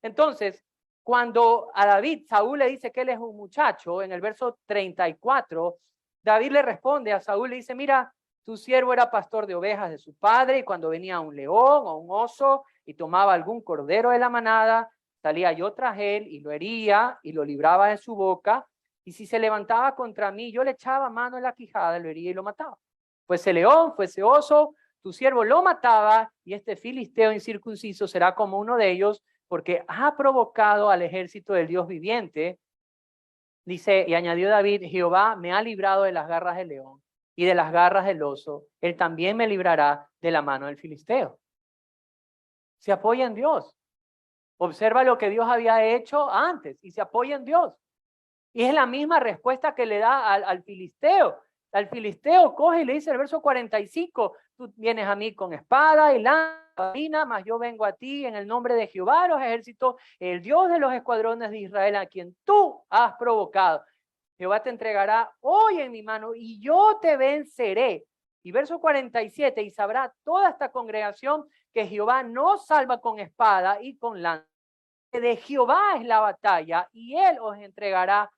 Entonces, cuando a David, Saúl le dice que él es un muchacho, en el verso 34, David le responde a Saúl, le dice, mira, tu siervo era pastor de ovejas de su padre, y cuando venía un león o un oso y tomaba algún cordero de la manada, salía yo tras él y lo hería y lo libraba de su boca, y si se levantaba contra mí, yo le echaba mano en la quijada, lo hería y lo mataba. Fuese león, fuese oso, tu siervo lo mataba, y este filisteo incircunciso será como uno de ellos, porque ha provocado al ejército del Dios viviente. Dice, y añadió David, Jehová me ha librado de las garras del león y de las garras del oso, él también me librará de la mano del filisteo. Se apoya en Dios. Observa lo que Dios había hecho antes y se apoya en Dios. Y es la misma respuesta que le da al filisteo. Al filisteo coge y le dice el verso 45, tú vienes a mí con espada y lanza, mas yo vengo a ti en el nombre de Jehová de los ejércitos, el Dios de los escuadrones de Israel, a quien tú has provocado. Jehová te entregará hoy en mi mano y yo te venceré. Y verso 47, y sabrá toda esta congregación que Jehová no salva con espada y con lanza. De Jehová es la batalla y él os entregará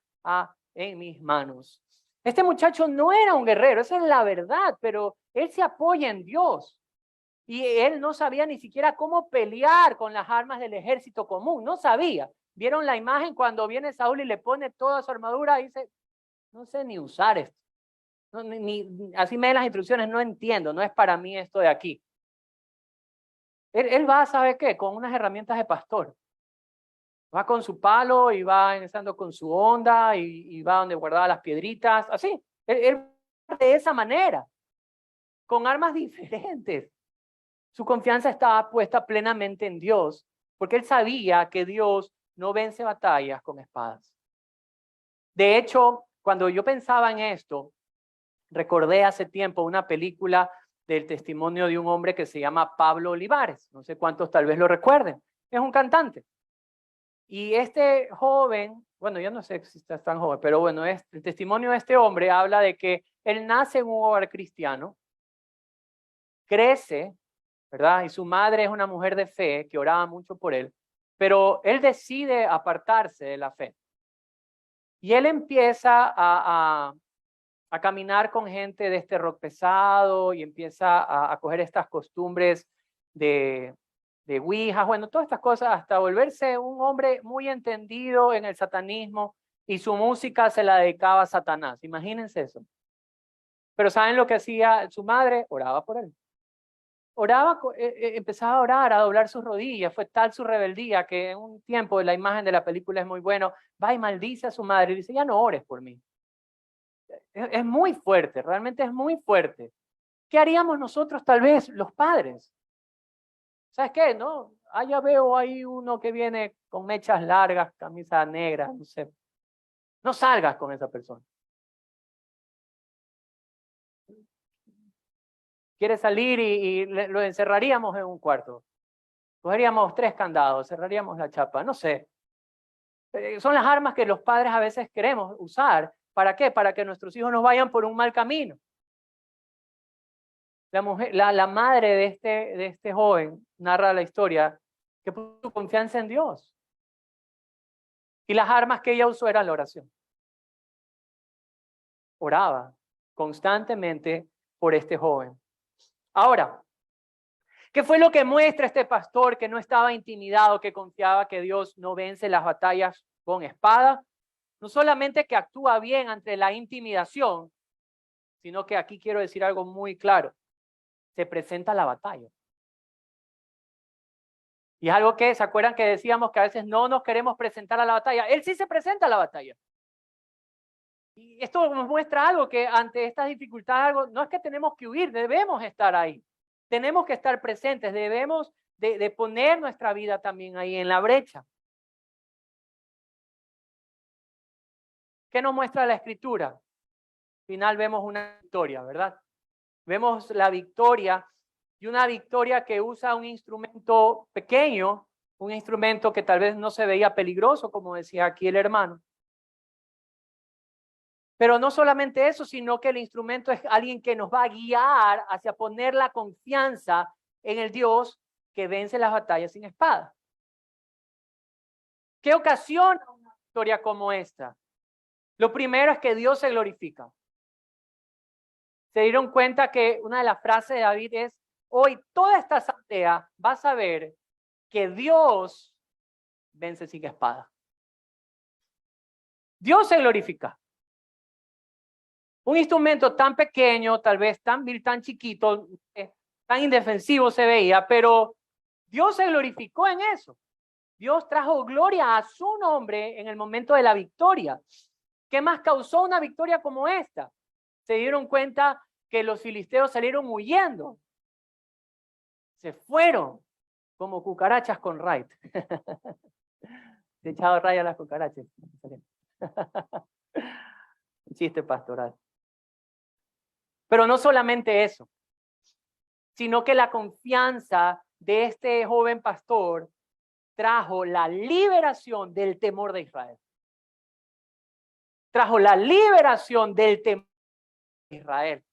en mis manos. Este muchacho no era un guerrero, esa es la verdad, pero él se apoya en Dios. Y él no sabía ni siquiera cómo pelear con las armas del ejército común, no sabía. ¿Vieron la imagen cuando viene Saúl y le pone toda su armadura y dice, no sé ni usar esto? No, así me den las instrucciones, no entiendo, no es para mí esto de aquí. Él va, ¿sabe qué? Con unas herramientas de pastor. Va con su palo y va empezando con su onda y va donde guardaba las piedritas, así. Él de esa manera, con armas diferentes. Su confianza estaba puesta plenamente en Dios, porque él sabía que Dios no vence batallas con espadas. De hecho, cuando yo pensaba en esto, recordé hace tiempo una película del testimonio de un hombre que se llama Pablo Olivares. No sé cuántos tal vez lo recuerden. Es un cantante. Y este joven, bueno, yo no sé si está tan joven, pero bueno, el testimonio de este hombre habla de que él nace en un hogar cristiano, crece, ¿verdad? Y su madre es una mujer de fe que oraba mucho por él, pero él decide apartarse de la fe. Y él empieza a caminar con gente de este rock pesado y empieza a coger estas costumbres de ouijas, bueno, todas estas cosas, hasta volverse un hombre muy entendido en el satanismo, y su música se la dedicaba a Satanás. Imagínense eso. Pero ¿saben lo que hacía su madre? Oraba por él. Oraba, empezaba a orar, a doblar sus rodillas. Fue tal su rebeldía que en un tiempo, la imagen de la película es muy bueno, va y maldice a su madre y dice, ya no ores por mí. Es muy fuerte, realmente es muy fuerte. ¿Qué haríamos nosotros tal vez los padres? ¿Sabes qué? No, ya veo ahí uno que viene con mechas largas, camisa negra, no sé. No salgas con esa persona. Quiere salir y lo encerraríamos en un cuarto. Cogeríamos 3 candados, cerraríamos la chapa, no sé. Son las armas que los padres a veces queremos usar. ¿Para qué? Para que nuestros hijos no vayan por un mal camino. La madre de este joven narra la historia que puso su confianza en Dios. Y las armas que ella usó eran la oración. Oraba constantemente por este joven. Ahora, ¿qué fue lo que muestra este pastor que no estaba intimidado, que confiaba que Dios no vence las batallas con espada? No solamente que actúa bien ante la intimidación, sino que aquí quiero decir algo muy claro. Se presenta la batalla. Y es algo que, ¿se acuerdan que decíamos que a veces no nos queremos presentar a la batalla? Él sí se presenta a la batalla. Y esto nos muestra algo que ante estas dificultades, algo, no es que tenemos que huir, debemos estar ahí. Tenemos que estar presentes, debemos de poner nuestra vida también ahí en la brecha. ¿Qué nos muestra la Escritura? Al final vemos una victoria, ¿verdad? Vemos la victoria y una victoria que usa un instrumento pequeño, un instrumento que tal vez no se veía peligroso, como decía aquí el hermano. Pero no solamente eso, sino que el instrumento es alguien que nos va a guiar hacia poner la confianza en el Dios que vence las batallas sin espada. ¿Qué ocasiona una victoria como esta? Lo primero es que Dios se glorifica. Se dieron cuenta que una de las frases de David es: hoy toda esta asamblea va a saber que Dios vence sin espada. Dios se glorifica. Un instrumento tan pequeño, tal vez tan vil, tan chiquito, tan indefensivo se veía, pero Dios se glorificó en eso. Dios trajo gloria a su nombre en el momento de la victoria. ¿Qué más causó una victoria como esta? Se dieron cuenta que los filisteos salieron huyendo. Se fueron como cucarachas con raid. Se echado raya a las cucarachas. Un chiste pastoral. Pero no solamente eso, sino que la confianza de este joven pastor trajo la liberación del temor de Israel. Trajo la liberación del temor de Israel.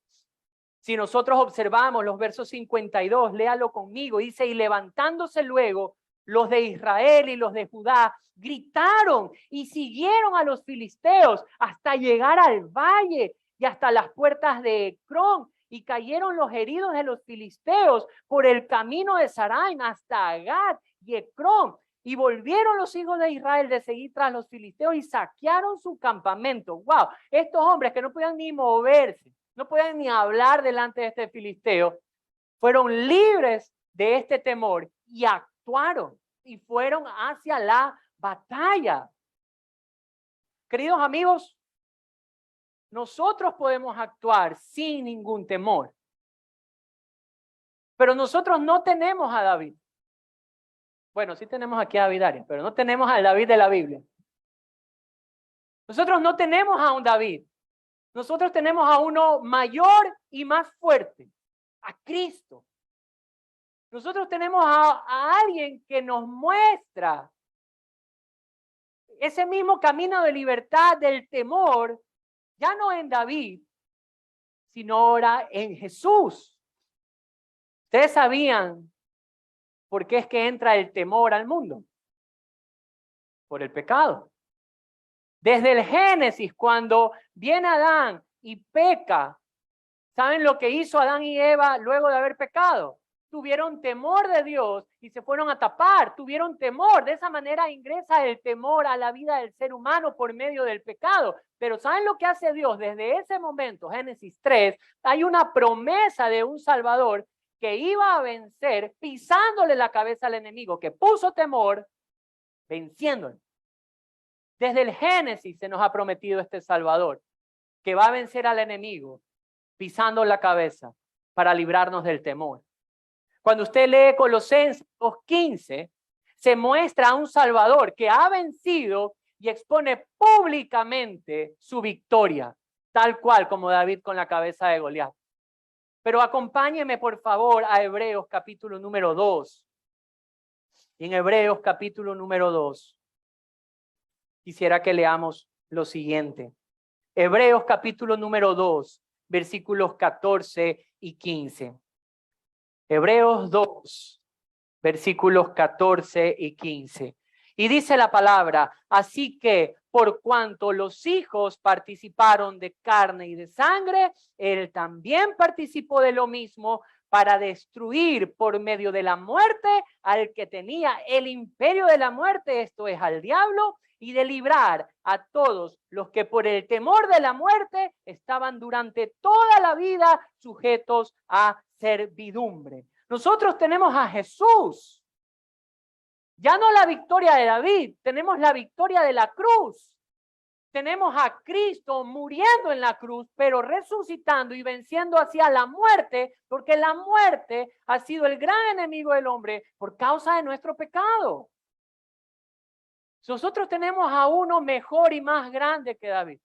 Si nosotros observamos los versos 52, léalo conmigo, dice: y levantándose luego los de Israel y los de Judá gritaron y siguieron a los filisteos hasta llegar al valle y hasta las puertas de Ecrón, y cayeron los heridos de los filisteos por el camino de Saraim hasta Agad y Ecrón. Y volvieron los hijos de Israel de seguir tras los filisteos y saquearon su campamento. ¡Wow! Estos hombres que no podían ni moverse, no podían ni hablar delante de este filisteo, fueron libres de este temor y actuaron y fueron hacia la batalla. Queridos amigos, nosotros podemos actuar sin ningún temor, pero nosotros no tenemos a David. Bueno, sí tenemos aquí a David Arias, pero no tenemos al David de la Biblia. Nosotros no tenemos a un David. Nosotros tenemos a uno mayor y más fuerte, a Cristo. Nosotros tenemos a alguien que nos muestra ese mismo camino de libertad del temor, ya no en David, sino ahora en Jesús. ¿Ustedes sabían por qué es que entra el temor al mundo? Por el pecado. Desde el Génesis, cuando viene Adán y peca, ¿saben lo que hizo Adán y Eva luego de haber pecado? Tuvieron temor de Dios y se fueron a tapar, tuvieron temor. De esa manera ingresa el temor a la vida del ser humano por medio del pecado. Pero ¿saben lo que hace Dios? Desde ese momento, Génesis 3, hay una promesa de un Salvador que iba a vencer pisándole la cabeza al enemigo, que puso temor, venciéndolo. Desde el Génesis se nos ha prometido este Salvador, que va a vencer al enemigo pisando la cabeza para librarnos del temor. Cuando usted lee Colosenses 2:15, se muestra a un Salvador que ha vencido y expone públicamente su victoria, tal cual como David con la cabeza de Goliat. Pero acompáñeme por favor a Hebreos capítulo número 2. En Hebreos capítulo número 2, quisiera que leamos lo siguiente. Hebreos capítulo número 2, versículos 14 y 15. Hebreos 2, versículos 14 y 15. Y dice la palabra: así que por cuanto los hijos participaron de carne y de sangre, él también participó de lo mismo, para destruir por medio de la muerte al que tenía el imperio de la muerte, esto es, al diablo, y de librar a todos los que por el temor de la muerte estaban durante toda la vida sujetos a servidumbre. Nosotros tenemos a Jesús. Ya no la victoria de David, tenemos la victoria de la cruz. tenemos a Cristo muriendo en la cruz, pero resucitando y venciendo hacia la muerte, porque la muerte ha sido el gran enemigo del hombre por causa de nuestro pecado. Nosotros tenemos a uno mejor y más grande que David,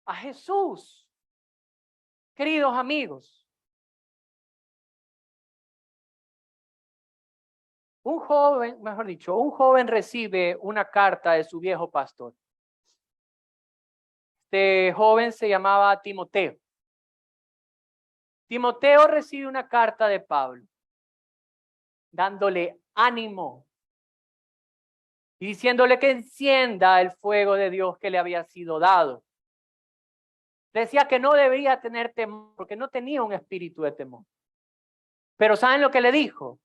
a Jesús. Queridos amigos, un joven recibe una carta de su viejo pastor. Este joven se llamaba Timoteo. Timoteo recibe una carta de Pablo, dándole ánimo y diciéndole que encienda el fuego de Dios que le había sido dado. Decía que no debería tener temor, porque no tenía un espíritu de temor. Pero ¿saben lo que le dijo?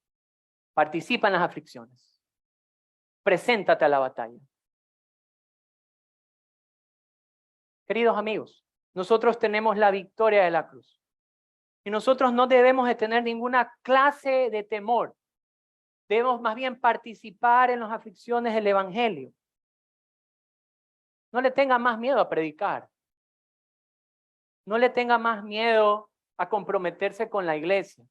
Participa en las aflicciones. Preséntate a la batalla. Queridos amigos, nosotros tenemos la victoria de la cruz. Y nosotros no debemos de tener ninguna clase de temor. Debemos más bien participar en las aflicciones del evangelio. No le tenga más miedo a predicar. No le tenga más miedo a comprometerse con la iglesia,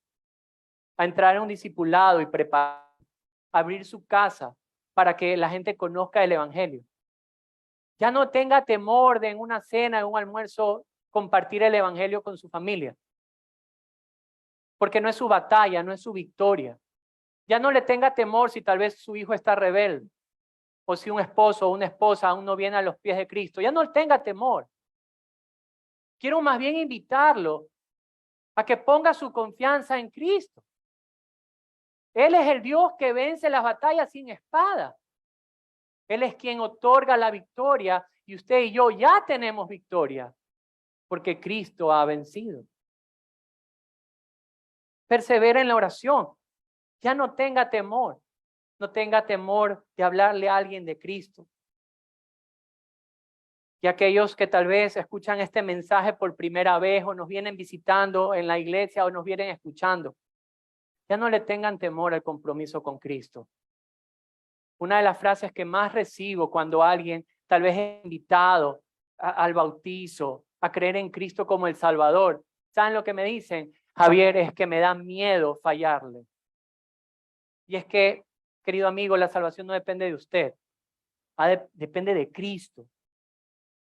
a entrar en un discipulado y preparar, abrir su casa para que la gente conozca el evangelio. Ya no tenga temor de en una cena, en un almuerzo, compartir el evangelio con su familia. Porque no es su batalla, no es su victoria. Ya no le tenga temor si tal vez su hijo está rebelde, o si un esposo o una esposa aún no viene a los pies de Cristo. Ya no le tenga temor. Quiero más bien invitarlo a que ponga su confianza en Cristo. Él es el Dios que vence las batallas sin espada. Él es quien otorga la victoria y usted y yo ya tenemos victoria porque Cristo ha vencido. Persevera en la oración. Ya no tenga temor. No tenga temor de hablarle a alguien de Cristo. Y aquellos que tal vez escuchan este mensaje por primera vez o nos vienen visitando en la iglesia o nos vienen escuchando, ya no le tengan temor al compromiso con Cristo. Una de las frases que más recibo cuando alguien tal vez es invitado al bautizo, a creer en Cristo como el Salvador, ¿saben lo que me dicen? Javier, es que me da miedo fallarle. Y es que, querido amigo, la salvación no depende de usted, depende de Cristo.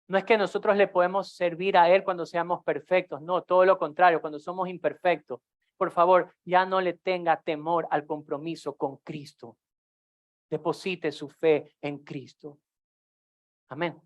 No es que nosotros le podemos servir a Él cuando seamos perfectos, no, todo lo contrario, cuando somos imperfectos. Por favor, ya no le tenga temor al compromiso con Cristo. Deposite su fe en Cristo. Amén.